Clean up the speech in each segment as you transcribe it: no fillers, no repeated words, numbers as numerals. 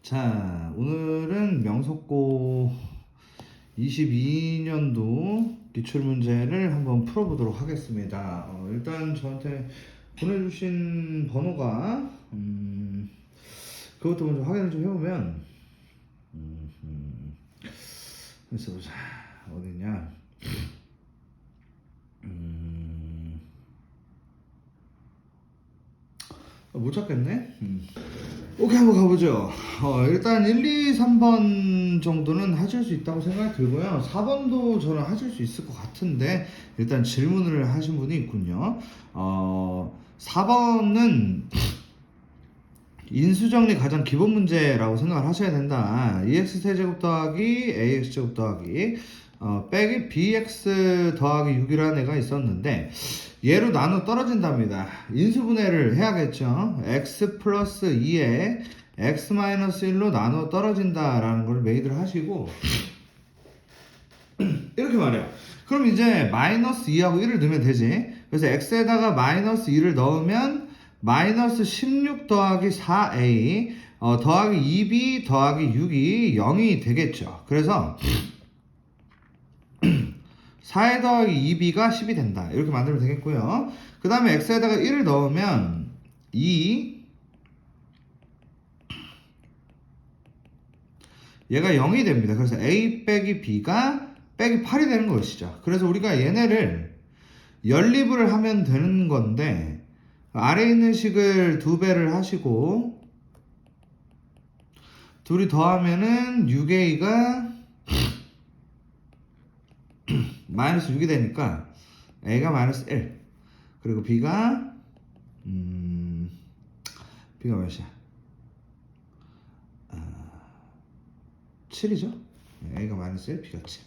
자, 오늘은 명석고 22년도 기출문제를 한번 풀어보도록 하겠습니다. 일단 저한테 보내주신 번호가 그것도 먼저 확인을 좀 해보면 그래서 보자. 어디냐. 못 찾겠네. 오케이, 한번 가보죠. 일단 1, 2, 3번 정도는 하실 수 있다고 생각이 들고요. 4번도 저는 하실 수 있을 것 같은데 일단 질문을 하신 분이 있군요. 4번은 인수정리 가장 기본 문제라고 생각을 하셔야 된다. EX 세제곱 더하기 AX제곱 더하기 빼기 BX 더하기 6이라는 애가 있었는데 얘로 나눠 떨어진답니다. 인수분해를 해야겠죠. X 플러스 2에 X 마이너스 1로 나눠 떨어진다라는 걸 메이드를 하시고 이렇게 말해요. 그럼 이제 마이너스 2하고 1을 넣으면 되지. 그래서 X에다가 마이너스 2를 넣으면 마이너스 16 더하기 4A 더하기 2B 더하기 6이 0이 되겠죠. 그래서 4에 더하기 2B가 10이 된다. 이렇게 만들면 되겠고요. 그 다음에 X에다가 1을 넣으면 2 얘가 0이 됩니다. 그래서 A 빼기 B가 빼기 8이 되는 것이죠. 그래서 우리가 얘네를 연립을 하면 되는 건데 아래에 있는 식을 2배를 하시고 둘이 더하면은 6A가 마이너스 6이 되니까 A가 마이너스 1 그리고 B가 몇이야? 7이죠? A가 마이너스 1, B가 7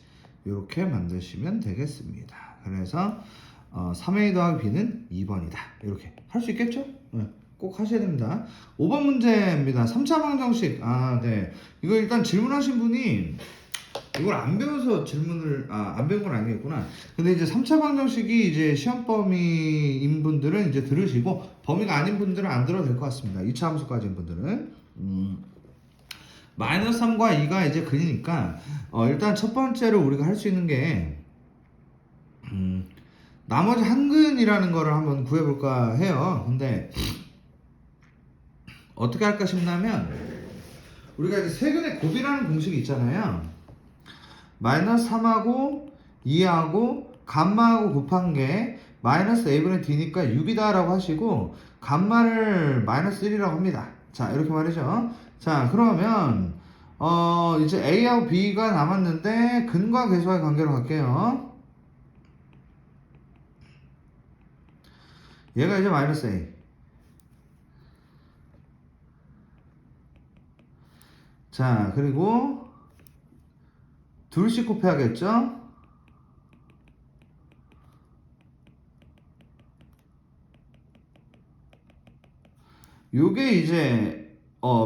이렇게 만드시면 되겠습니다. 그래서 3A 더하기 B는 2번이다. 이렇게 할 수 있겠죠? 네, 꼭 하셔야 됩니다. 5번 문제입니다. 3차 방정식. 네. 이거 일단 질문하신 분이 이걸 안 배워서 질문을 안 배운 건 아니겠구나. 근데 이제 3차 방정식이 이제 시험 범위인 분들은 이제 들으시고 범위가 아닌 분들은 안 들어도 될 것 같습니다. 2차 함수까지인 분들은 마이너스 3과 2가 이제 근이니까 일단 첫 번째로 우리가 할 수 있는 게 나머지 한 근이라는 거를 한번 구해볼까 해요. 근데 어떻게 할까 싶냐면 우리가 이제 세근의 곱이라는 공식이 있잖아요. 마이너스 3하고 2하고 감마하고 곱한 게 마이너스 a분의 d니까 6이다 라고 하시고 감마를 마이너스 1이라고 합니다. 자, 이렇게 말이죠. 자, 그러면 이제 a하고 b가 남았는데 근과 계수와의 관계로 갈게요. 얘가 이제 마이너스 a. 자, 그리고 둘씩 곱해야겠죠? 요게 이제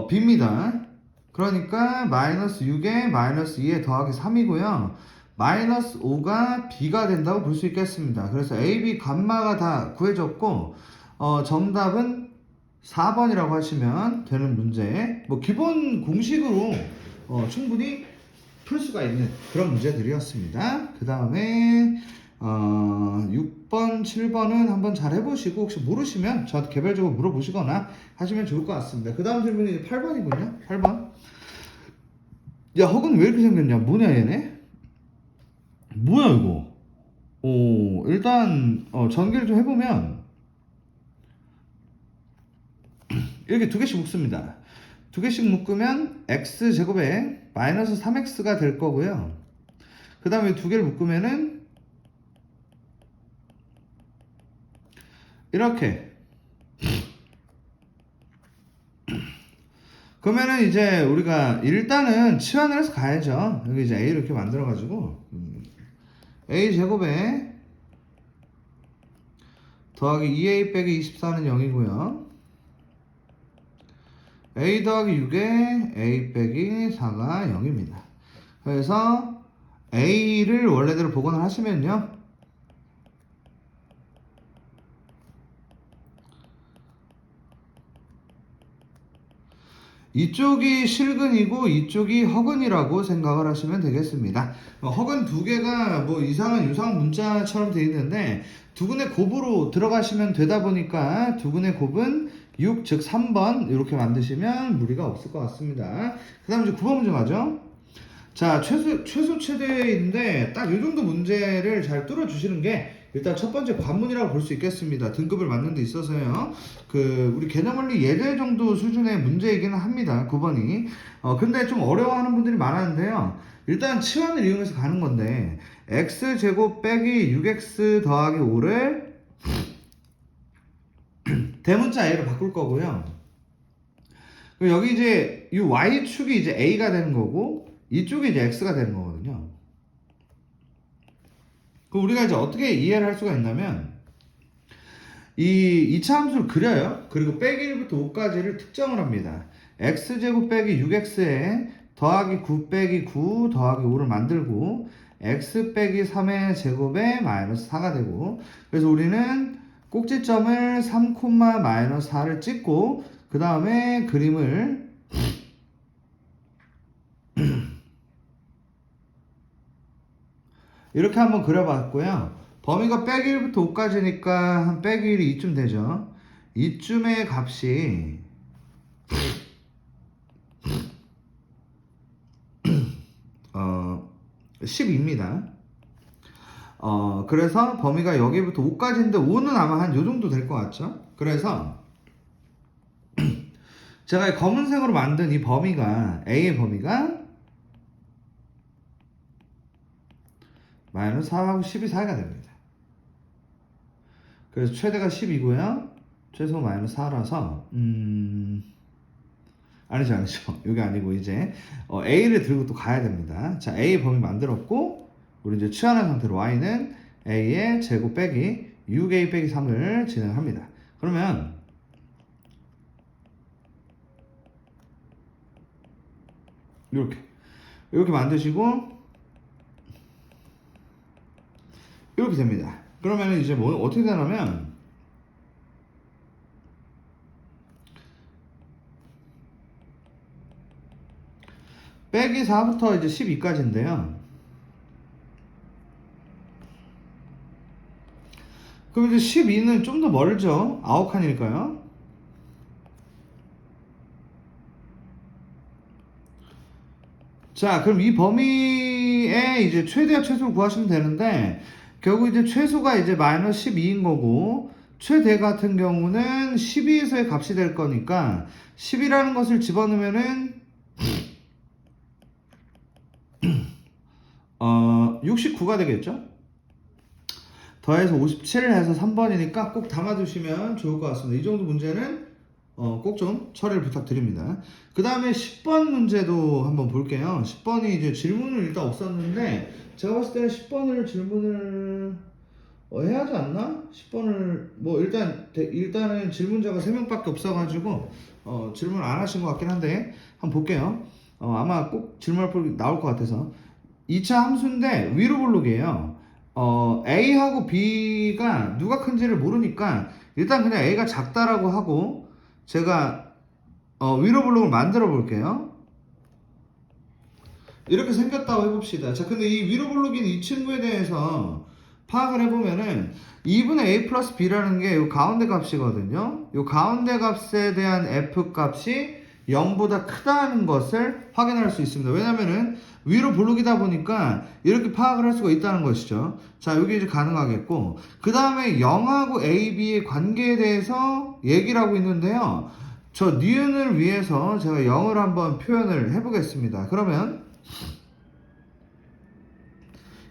b입니다. 그러니까 마이너스 6에 마이너스 2에 더하기 3이고요. 마이너스 5가 b가 된다고 볼 수 있겠습니다. 그래서 a, b 감마가 다 구해졌고 정답은 4번이라고 하시면 되는 문제. 뭐 기본 공식으로 충분히 풀 수가 있는 그런 문제들이었습니다. 그 다음에 6번, 7번은 한번 잘 해보시고 혹시 모르시면 저한테 개별적으로 물어보시거나 하시면 좋을 것 같습니다. 그 다음 질문이 8번이군요. 8번. 야, 허근 왜 이렇게 생겼냐? 뭐냐 얘네? 뭐야 이거? 일단 전개를 좀 해보면 이렇게 두 개씩 묶습니다. 두 개씩 묶으면 x제곱에 마이너스 3x가 될 거고요. 그 다음에 두 개를 묶으면은 이렇게. 그러면은 이제 우리가 일단은 치환을 해서 가야죠. 여기 이제 a를 이렇게 만들어가지고 a 제곱에 더하기 2a 빼기 24는 0이고요. a 더하기 6에 a 빼기 4가 0입니다. 그래서 a를 원래대로 복원을 하시면요. 이쪽이 실근이고 이쪽이 허근이라고 생각을 하시면 되겠습니다. 허근 두 개가 뭐 이상한 유사한 문자처럼 되어 있는데 두근의 곱으로 들어가시면 되다 보니까 두근의 곱은 6, 즉 3번 이렇게 만드시면 무리가 없을 것 같습니다. 그 다음 이제 9번 문제 가죠. 자, 최소 최대인데 딱 이 정도 문제를 잘 뚫어주시는 게 일단 첫 번째 관문이라고 볼 수 있겠습니다. 등급을 맞는 데 있어서요. 우리 개념원리 예대 정도 수준의 문제이기는 합니다. 9번이. 근데 좀 어려워하는 분들이 많았는데요. 일단 치환을 이용해서 가는 건데 x제곱 빼기 6x 더하기 5를 대문자 a로 바꿀 거고요. 여기 이제 이 y축이 이제 a가 되는 거고 이쪽이 이제 x가 되는 거거든요. 그럼 우리가 이제 어떻게 이해를 할 수가 있냐면 이 2차 함수를 그려요. 그리고 빼기 1부터 5까지를 특정을 합니다. x제곱 빼기 6x에 더하기 9 빼기 9 더하기 5를 만들고 x 빼기 3의 제곱에 마이너스 4가 되고 그래서 우리는 꼭지점을 3, 마이너스 4를 찍고 그 다음에 그림을 이렇게 한번 그려봤고요. 범위가 빼기 1부터 5까지니까 한 빼기 1이 이쯤 되죠. 이쯤의 값이 10입니다. 그래서 범위가 여기부터 5까지인데 5는 아마 한 요 정도 될 것 같죠? 그래서 제가 이 검은색으로 만든 이 범위가 A의 범위가 마이너스 4하고 10이 사이가 됩니다. 그래서 최대가 10이고요. 최소 마이너스 4라서 아니죠. 이게 아니고 이제 A를 들고 또 가야 됩니다. 자, A 범위 만들었고 우리 이제 취하는 상태로 Y는 A의 제곱 빼기 6A 빼기 3을 진행합니다. 그러면 이렇게 만드시고 이렇게 됩니다. 그러면 이제 뭐 어떻게 되냐면 빼기 4부터 이제 12까지인데요. 그럼 이제 12는 좀 더 멀죠. 9칸이니까요. 자, 그럼 이 범위에 이제 최대와 최소를 구하시면 되는데 결국 이제 최소가 이제 마이너스 12인 거고 최대 같은 경우는 12에서의 값이 될 거니까 10이라는 것을 집어넣으면은 69가 되겠죠? 더해서 57을 해서 3번이니까 꼭 담아두시면 좋을 것 같습니다. 이 정도 문제는 꼭 좀 처리를 부탁드립니다. 그 다음에 10번 문제도 한번 볼게요. 10번이 이제 질문은 일단 없었는데 제가 봤을 때는 10번을 질문을 해야 하지 않나? 10번을 뭐 일단은 질문자가 3명밖에 없어가지고 질문 안 하신 것 같긴 한데 한번 볼게요. 아마 꼭 질문 나올 것 같아서 2차 함수인데 위로 블록이에요. A하고 B가 누가 큰지를 모르니까 일단 그냥 A가 작다라고 하고 제가 위로 블록을 만들어 볼게요. 이렇게 생겼다고 해봅시다. 자, 근데 이 위로 블록인 이 친구에 대해서 파악을 해보면은 2분의 A 플러스 B라는 게 이 가운데 값이거든요. 이 가운데 값에 대한 F 값이 0보다 크다는 것을 확인할 수 있습니다. 왜냐면은 위로 블록이다 보니까 이렇게 파악을 할 수가 있다는 것이죠. 자, 여기 이제 가능하겠고 그 다음에 0하고 A, B의 관계에 대해서 얘기를 하고 있는데요. 저 니은을 위해서 제가 0을 한번 표현을 해보겠습니다. 그러면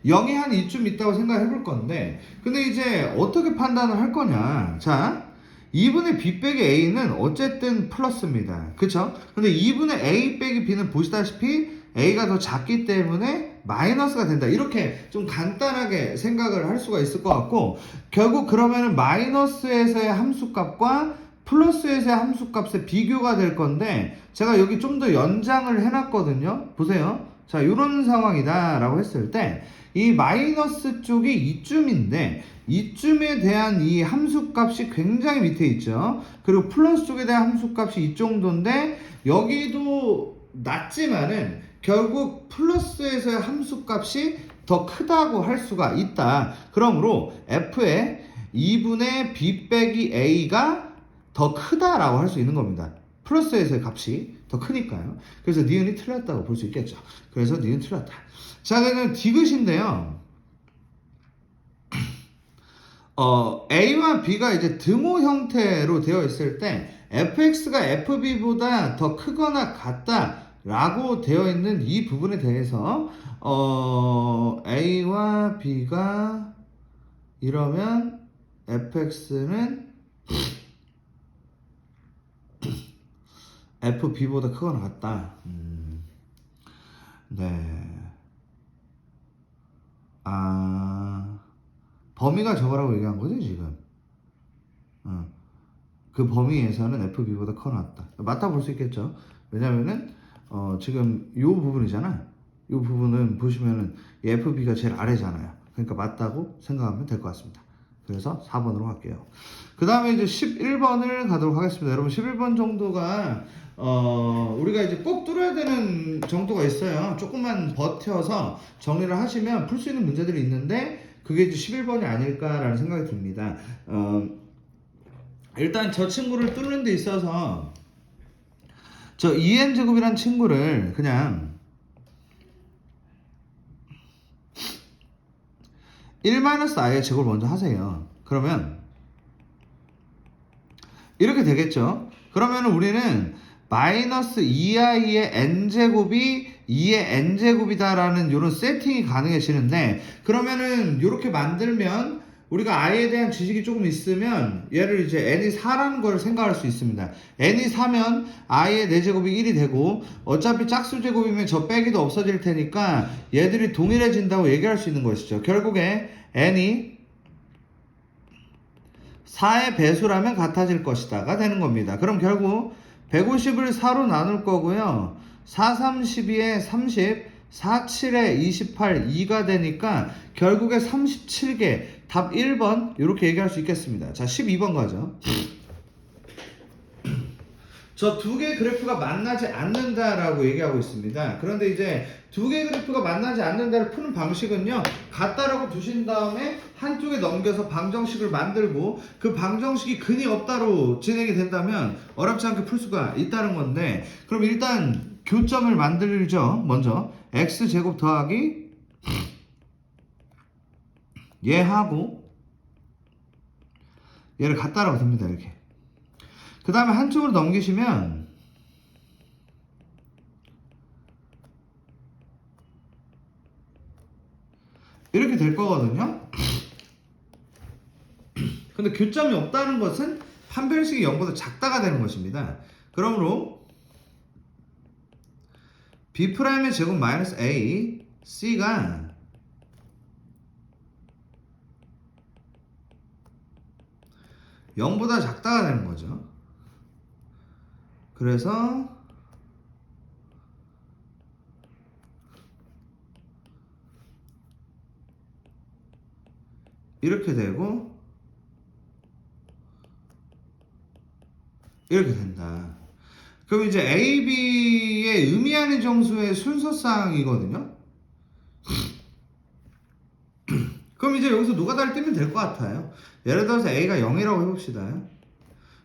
0이 한 이쯤 있다고 생각해 볼 건데 근데 이제 어떻게 판단을 할 거냐. 자, 2분의 B 빼기 A는 어쨌든 플러스입니다. 그쵸? 근데 2분의 A 빼기 B는 보시다시피 A가 더 작기 때문에 마이너스가 된다. 이렇게 좀 간단하게 생각을 할 수가 있을 것 같고 결국 그러면은 마이너스에서의 함수값과 플러스에서의 함수값의 비교가 될 건데 제가 여기 좀 더 연장을 해놨거든요. 보세요. 자, 이런 상황이다 라고 했을 때 이 마이너스 쪽이 이쯤인데 이쯤에 대한 이 함수값이 굉장히 밑에 있죠. 그리고 플러스 쪽에 대한 함수값이 이 정도인데 여기도 낮지만은 결국 플러스에서의 함수값이 더 크다고 할 수가 있다. 그러므로 f의 2분의 b 빼기 a가 더 크다라고 할 수 있는 겁니다. 플러스에서의 값이 더 크니까요. 그래서 니은이 틀렸다고 볼 수 있겠죠. 그래서 니은 틀렸다. 자, 그러면 디귿인데요. A와 B가 이제 등호 형태로 되어 있을 때 fx가 fb보다 더 크거나 같다라고 되어 있는 이 부분에 대해서 A와 B가 이러면 fx는 fb보다 크거나 같다. 네. 범위가 저거라고 얘기한 거지 지금. 그 범위에서는 FB보다 커 낫다. 맞다 볼 수 있겠죠. 왜냐면은 지금 요 부분이잖아. 요 부분은 보시면은 FB가 제일 아래잖아요. 그러니까 맞다고 생각하면 될 것 같습니다. 그래서 4번으로 갈게요. 그 다음에 이제 11번을 가도록 하겠습니다. 여러분 11번 정도가 우리가 이제 꼭 뚫어야 되는 정도가 있어요. 조금만 버텨서 정리를 하시면 풀 수 있는 문제들이 있는데 그게 이제 11번이 아닐까라는 생각이 듭니다. 일단 저 친구를 뚫는 데 있어서 저 2n제곱이란 친구를 그냥 1-i의 제곱을 먼저 하세요. 그러면 이렇게 되겠죠. 그러면 우리는 마이너스 2i의 n제곱이 2의 n제곱이다라는 이런 세팅이 가능해지는데, 그러면은 이렇게 만들면 우리가 i에 대한 지식이 조금 있으면 얘를 이제 n이 4라는 걸 생각할 수 있습니다. n이 4면 i의 4제곱이 1이 되고 어차피 짝수 제곱이면 저 빼기도 없어질 테니까 얘들이 동일해진다고 얘기할 수 있는 것이죠. 결국에 n이 4의 배수라면 같아질 것이다가 되는 겁니다. 그럼 결국 150을 4로 나눌 거고요. 4, 3, 12에 30, 4, 7에 28, 2가 되니까 결국에 37개, 답 1번 이렇게 얘기할 수 있겠습니다. 자, 12번 가죠. 저 두 개의 그래프가 만나지 않는다라고 얘기하고 있습니다. 그런데 이제 두 개의 그래프가 만나지 않는다를 푸는 방식은요, 같다라고 두신 다음에 한쪽에 넘겨서 방정식을 만들고 그 방정식이 근이 없다로 진행이 된다면 어렵지 않게 풀 수가 있다는 건데, 그럼 일단 교점을 만들죠. 먼저 x제곱 더하기 얘하고 얘를 같다라고 둡니다. 이렇게. 그 다음에 한쪽으로 넘기시면 이렇게 될 거거든요. 근데 교점이 없다는 것은 판별식이 0보다 작다가 되는 것입니다. 그러므로 B'의 제곱 마이너스 A, C가 0보다 작다가 되는 거죠. 그래서 이렇게 되고 이렇게 된다. 그럼 이제 A, B의 의미하는 정수의 순서상이거든요. 그럼 이제 여기서 노가다를 떼면 될 것 같아요. 예를 들어서 A가 0이라고 해봅시다.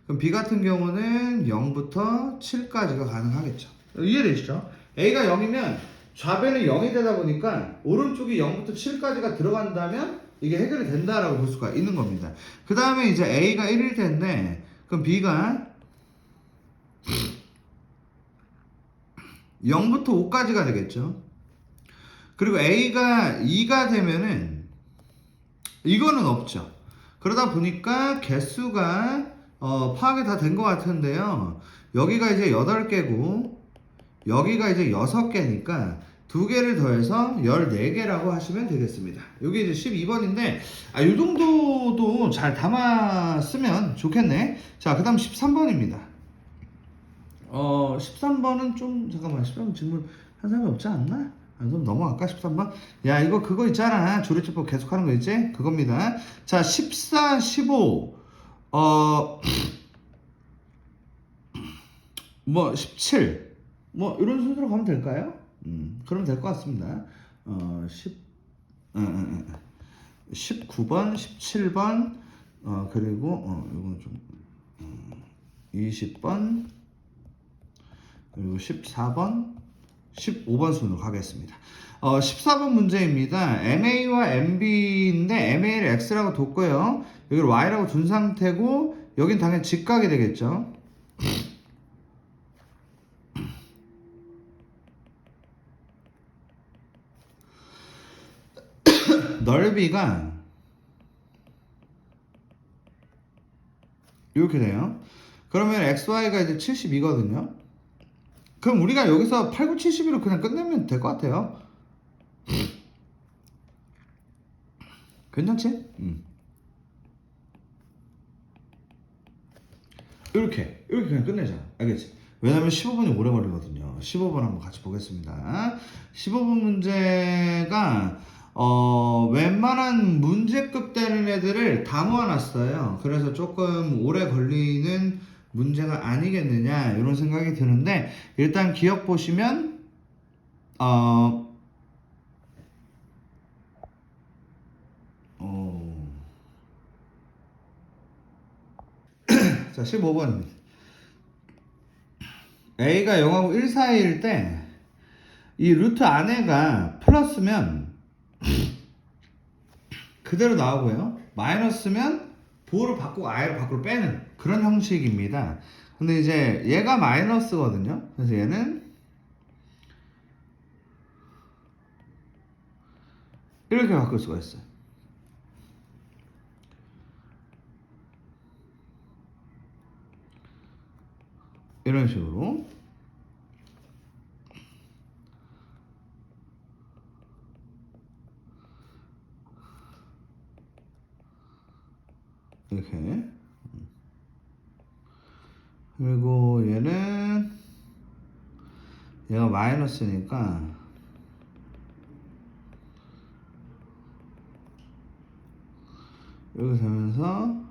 그럼 B 같은 경우는 0부터 7까지가 가능하겠죠. 이해되시죠? A가 0이면 좌변이 0이 되다 보니까 오른쪽이 0부터 7까지가 들어간다면 이게 해결이 된다라고 볼 수가 있는 겁니다. 그 다음에 이제 A가 1일 텐데, 그럼 B가 0부터 5까지가 되겠죠. 그리고 A가 2가 되면은 이거는 없죠. 그러다 보니까 개수가 파악이 다 된 것 같은데요. 여기가 이제 8개고 여기가 이제 6개니까 2개를 더해서 14개라고 하시면 되겠습니다. 이게 이제 12번인데 이 정도도 잘 담았으면 좋겠네. 자, 그 다음 13번입니다. 13번은 좀 잠깐만, 13번 질문 한 사람이 없지 않나? 좀 넘어갈까? 13번? 야, 이거 그거 있잖아. 조리집법 계속 하는 거 있지? 그겁니다. 자, 14, 15. 뭐 17, 뭐 이런 순서로 가면 될까요? 그러면 될 것 같습니다. 10, 19번, 17번, 그리고 이건 좀 20번, 그리고 14번, 15번 순으로 가겠습니다. 14번 문제입니다. MA와 MB인데 MA를 X라고 뒀고요. 여기를 Y라고 둔 상태고 여긴 당연히 직각이 되겠죠. 넓이가 이렇게 돼요. 그러면 XY가 이제 72거든요. 그럼 우리가 여기서 8, 9, 72로 그냥 끝내면 될 것 같아요. 괜찮지? 이렇게 그냥 끝내자. 알겠지? 왜냐면 15분이 오래 걸리거든요. 15분 한번 같이 보겠습니다. 15분 문제가 웬만한 문제급 되는 애들을 다 모아놨어요. 그래서 조금 오래 걸리는 문제가 아니겠느냐 이런 생각이 드는데 일단 기억 보시면 어, 자 15번입니다. A가 0하고 1 사이일 때 이 루트 안에가 플러스면 그대로 나오고요. 마이너스면 보호를 바꾸고 I를 밖으로 빼는 그런 형식입니다. 근데 이제 얘가 마이너스거든요. 그래서 얘는 이렇게 바꿀 수가 있어요. 이런 식으로. 이렇게. 그리고 얘가 마이너스니까 이렇게 되면서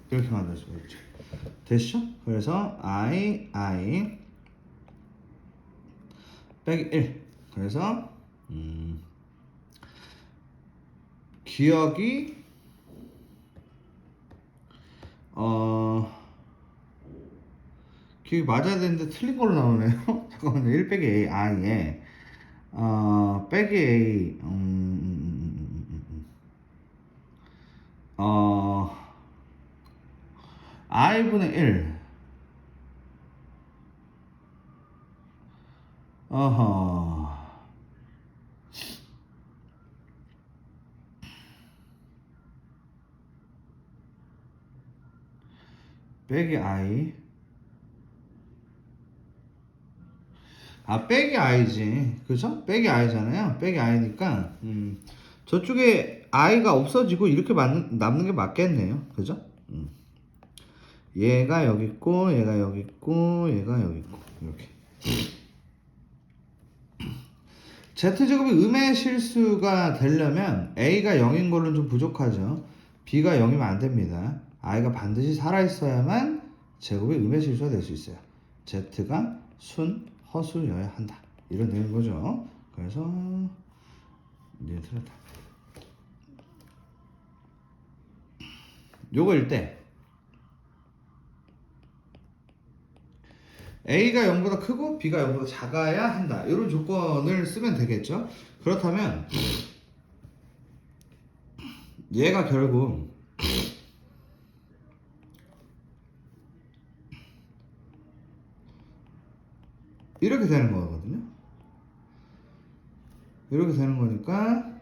이렇게 만들 수가 있죠. 됐죠? 그래서 I 빼기 1. 그래서 기억이 기억이 맞아야 되는데 틀린 걸로 나오네요. 잠깐만요. 1 빼기 A I에 빼기 A I분의 1 어허 빼기 I 빼기 I지 그죠? 빼기 I잖아요. 빼기 I니까 저쪽에 I가 없어지고 이렇게 남는 게 맞겠네요. 그죠? 얘가 여기 있고 얘가 여기 있고 얘가 여기 있고 이렇게 Z제곱이 음의 실수가 되려면 A가 0인 걸로는 좀 부족하죠. B가 0이면 안 됩니다. I가 반드시 살아있어야만 제곱이 음의 실수가 될 수 있어요. Z가 허수여야 한다. 이런 되는 거죠. 그래서 이제 틀렸다. 요거일 때 A가 0보다 크고 B가 0보다 작아야 한다. 이런 조건을 쓰면 되겠죠. 그렇다면 얘가 결국 이렇게 되는 거거든요. 이렇게 되는 거니까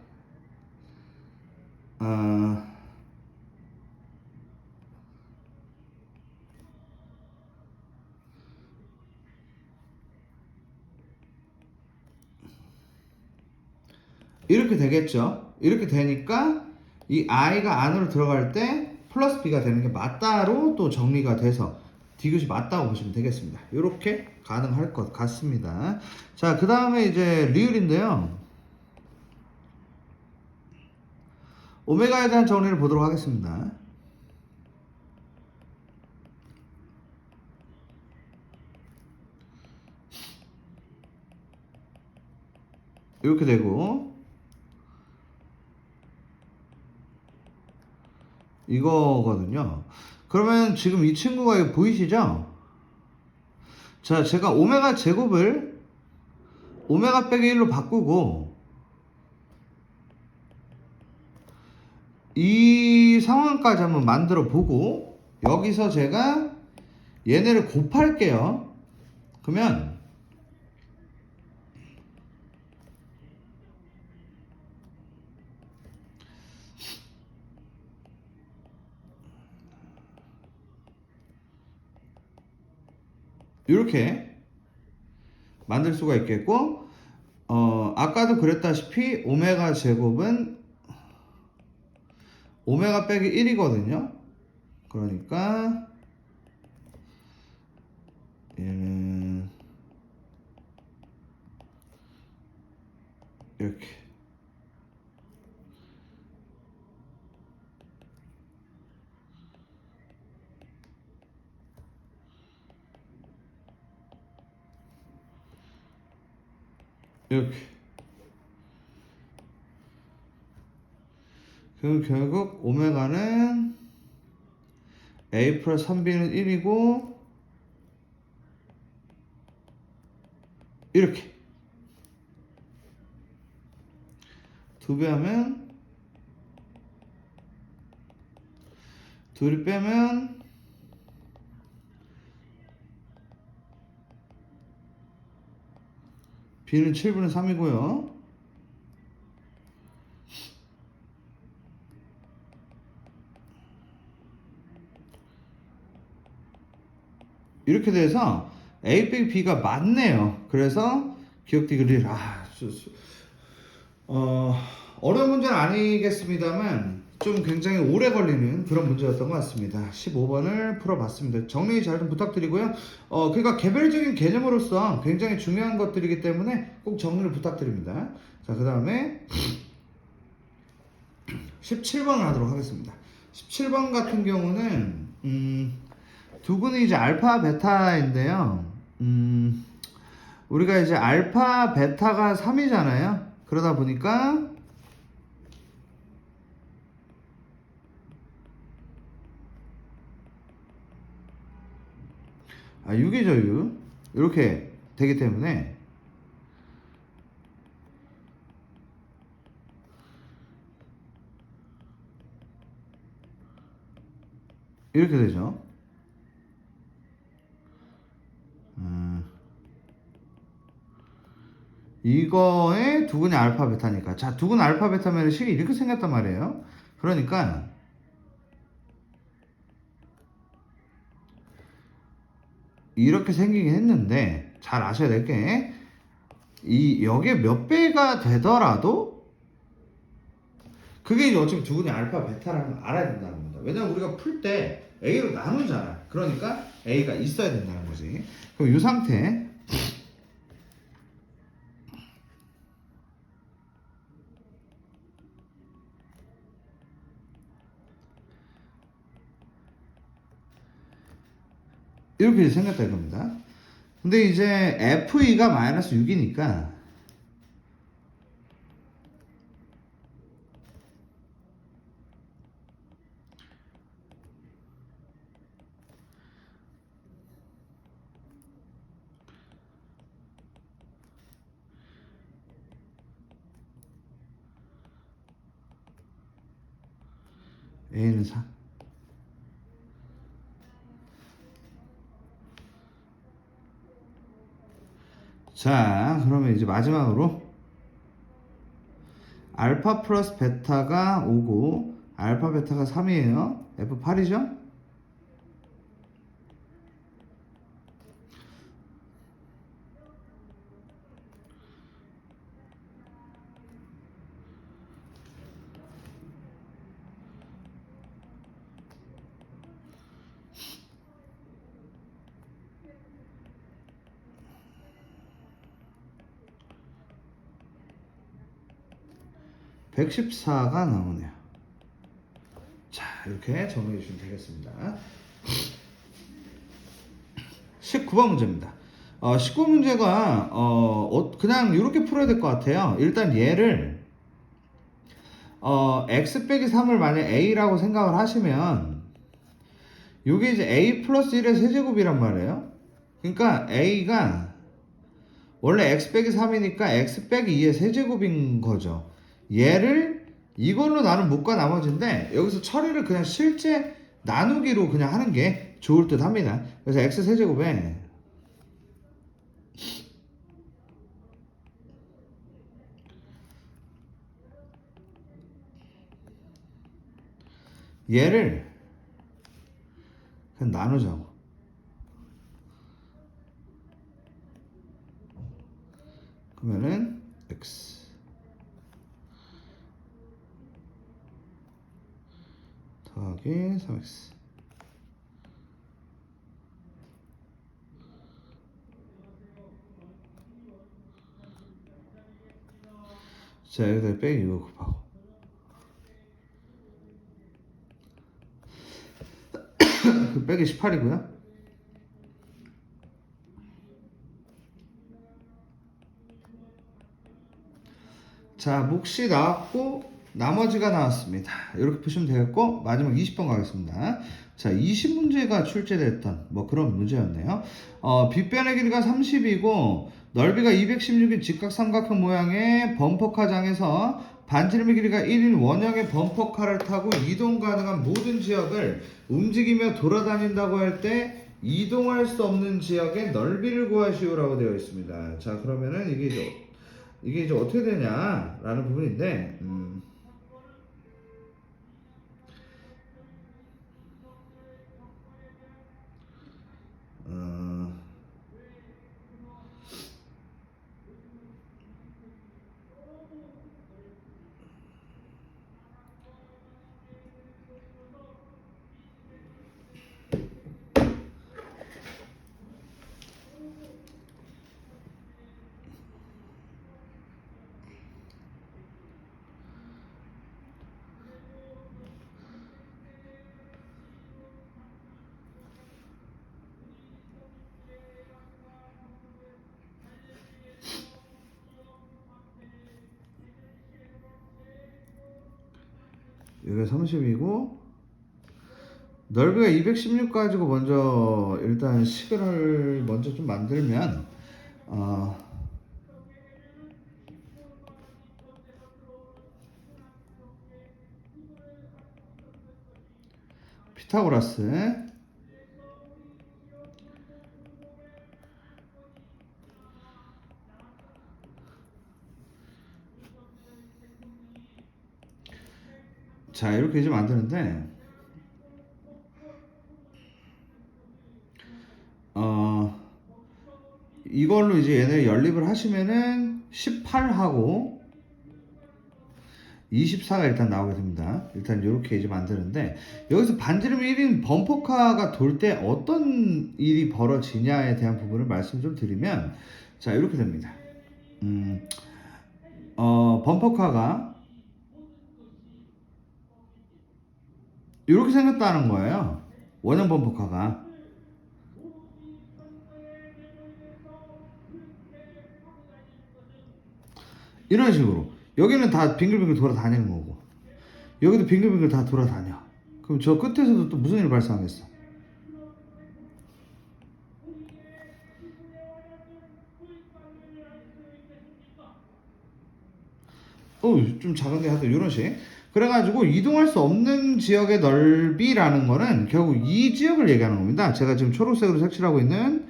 이렇게 되겠죠. 이렇게 되니까 이 I가 안으로 들어갈 때 플러스 B가 되는 게 맞다로 또 정리가 돼서 디귿이 맞다고 보시면 되겠습니다. 이렇게 가능할 것 같습니다. 자, 그 다음에 이제 리을인데요. 오메가에 대한 정리를 보도록 하겠습니다. 이렇게 되고 이거거든요. 그러면 지금 이 친구가 이거 보이시죠? 자, 제가 오메가 제곱을 오메가 빼기 1로 바꾸고 이 상황까지 한번 만들어 보고 여기서 제가 얘네를 곱할게요. 그러면 이렇게 만들 수가 있겠고 아까도 그랬다시피 오메가 제곱은 오메가 빼기 1이거든요. 그러니까 얘는 이렇게 이렇게 그럼 결국 오메가는 A 플러스 3B는 1이고 이렇게 2배 하면 둘이 빼면 B는 7분의 3이고요. 이렇게 돼서 A 빼기 B가 맞네요. 그래서 기억되기를 어려운 문제는 아니겠습니다만 좀 굉장히 오래 걸리는 그런 문제였던 것 같습니다. 15번을 풀어봤습니다. 정리 잘 좀 부탁드리고요. 그러니까 개별적인 개념으로서 굉장히 중요한 것들이기 때문에 꼭 정리를 부탁드립니다. 자, 그 다음에 17번을 하도록 하겠습니다. 17번 같은 경우는 두근이 이제 알파 베타인데요. 우리가 이제 알파 베타가 3이잖아요. 그러다 보니까 6이죠, 6. 이렇게 되기 때문에 이렇게 되죠. 이거의 두근이 알파 베타니까. 자, 두근 알파 베타면 식이 이렇게 생겼단 말이에요. 그러니까 이렇게 생기긴 했는데 잘 아셔야 될 게 여기에 몇 배가 되더라도 그게 이제 어차피 두근이 알파 베타라는 걸 알아야 된다는 겁니다. 왜냐면 우리가 풀 때 A로 나누잖아. 그러니까 A가 있어야 된다는 거지. 그럼 이 상태 이렇게 생겼다 이겁니다. 근데 이제 FE가 마이너스 6이니까 A는 4. 자, 그러면 이제 마지막으로 알파 플러스 베타가 5고 알파 베타가 3이에요. F8이죠? (114가) 나오네요. 자, 이렇게 정리해 주시면 되겠습니다. 19번 문제입니다. 19문제가 그냥 이렇게 풀어야 될 것 같아요. 일단 얘를 x 빼기 3을 만약 a라고 생각을 하시면 요게 이제 a 플러스 1의 세제곱이란 말이에요. 그러니까 a가 원래 x 빼기 3이니까 x 빼기 2의 세제곱인 거죠. 얘를 이걸로 나는 묶어 나머지인데 여기서 처리를 그냥 실제 나누기로 그냥 하는 게 좋을 듯 합니다. 그래서 x 세제곱에 얘를 그냥 나누자고. 그러면은 x 더하기 3x 자 여기다 빼기 이거 곱하고 그 빼기 18이고요. 자, 몫이 나왔고 나머지가 나왔습니다. 이렇게 보시면 되겠고 마지막 20번 가겠습니다. 자, 20문제가 출제됐던 뭐 그런 문제였네요. 빗변의 길이가 30이고 넓이가 216인 직각삼각형 모양의 범퍼카장에서 반지름의 길이가 1인 원형의 범퍼카를 타고 이동 가능한 모든 지역을 움직이며 돌아다닌다고 할 때 이동할 수 없는 지역의 넓이를 구하시오라고 되어 있습니다. 자, 그러면은 이게 이제 어떻게 되냐라는 부분인데, 어, 여기가 30이고 넓이가 216 가지고 먼저 일단 식을 먼저 좀 만들면 피타고라스 자 이렇게 이제 만드는데 이걸로 이제 얘네 연립을 하시면은 18하고 24가 일단 나오게 됩니다. 일단 이렇게 이제 만드는데 여기서 반지름 1인 범퍼카가 돌 때 어떤 일이 벌어지냐에 대한 부분을 말씀 좀 드리면 자 이렇게 됩니다. 범퍼카가 이렇게 생겼다는 거예요. 원형 범퍼카가 이런 식으로 여기는 다 빙글빙글 돌아다니는 거고 여기도 빙글빙글 다 돌아다녀. 그럼 저 끝에서도 또 무슨 일이 발생하겠어? 좀 작은데 하여튼 이런 식. 그래가지고 이동할 수 없는 지역의 넓이라는 거는 결국 이 지역을 얘기하는 겁니다. 제가 지금 초록색으로 색칠하고 있는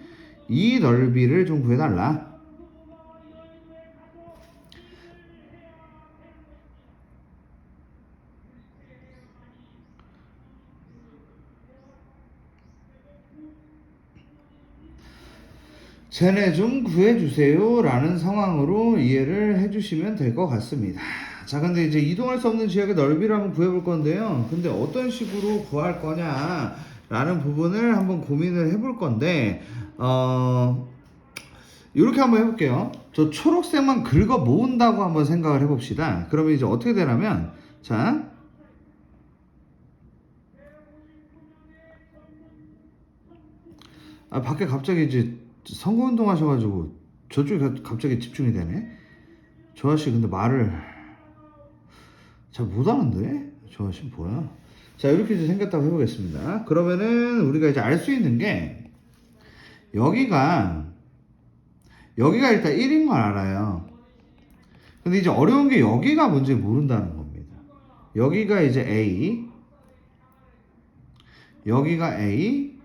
이 넓이를 좀 구해달라. 쟤네 좀 구해주세요 라는 상황으로 이해를 해주시면 될 것 같습니다. 자 근데 이제 이동할 수 없는 지역의 넓이를 한번 구해볼 건데요. 근데 어떤 식으로 구할 거냐 라는 부분을 한번 고민을 해볼 건데 이렇게 한번 해볼게요. 저 초록색만 긁어 모은다고 한번 생각을 해봅시다. 그러면 이제 어떻게 되냐면 자 밖에 갑자기 이제 선거운동 하셔가지고 저쪽에 갑자기 집중이 되네. 저 아저씨 근데 말을 잘 못하는데? 저 아저씨 뭐야? 자, 이렇게 이제 생겼다고 해보겠습니다. 그러면은 우리가 이제 알 수 있는 게 여기가 일단 1인 걸 알아요. 근데 이제 어려운 게 여기가 뭔지 모른다는 겁니다. 여기가 이제 A, 여기가 A,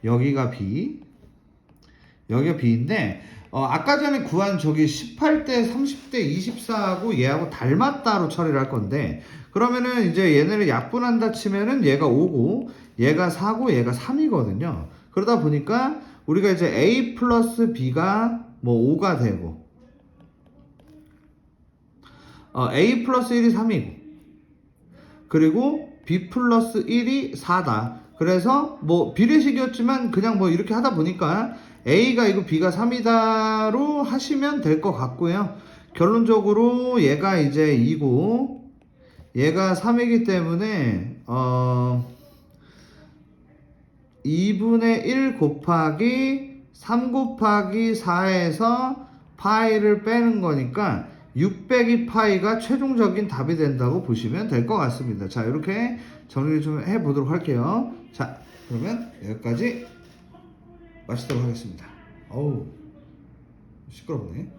여기가 B, 여기가 B인데 아까 전에 구한 저기 18대, 30대, 24하고 얘하고 닮았다로 처리를 할 건데 그러면은 이제 얘네를 약분한다 치면은 얘가 5고 얘가 4고 얘가 3이거든요. 그러다 보니까 우리가 이제 A 플러스 B가 뭐 5가 되고 A 플러스 1이 3이고 그리고 B 플러스 1이 4다. 그래서 뭐 비례식이었지만 그냥 뭐 이렇게 하다 보니까 A가 이거 B가 3이다로 하시면 될 것 같고요. 결론적으로 얘가 이제 2고 얘가 3이기 때문에 2분의 1 곱하기 3 곱하기 4에서 파이를 빼는 거니까 6 빼기 파이가 최종적인 답이 된다고 보시면 될 것 같습니다. 자, 이렇게 정리를 좀 해보도록 할게요. 자, 그러면 여기까지 마치도록 하겠습니다. 어우, 시끄럽네.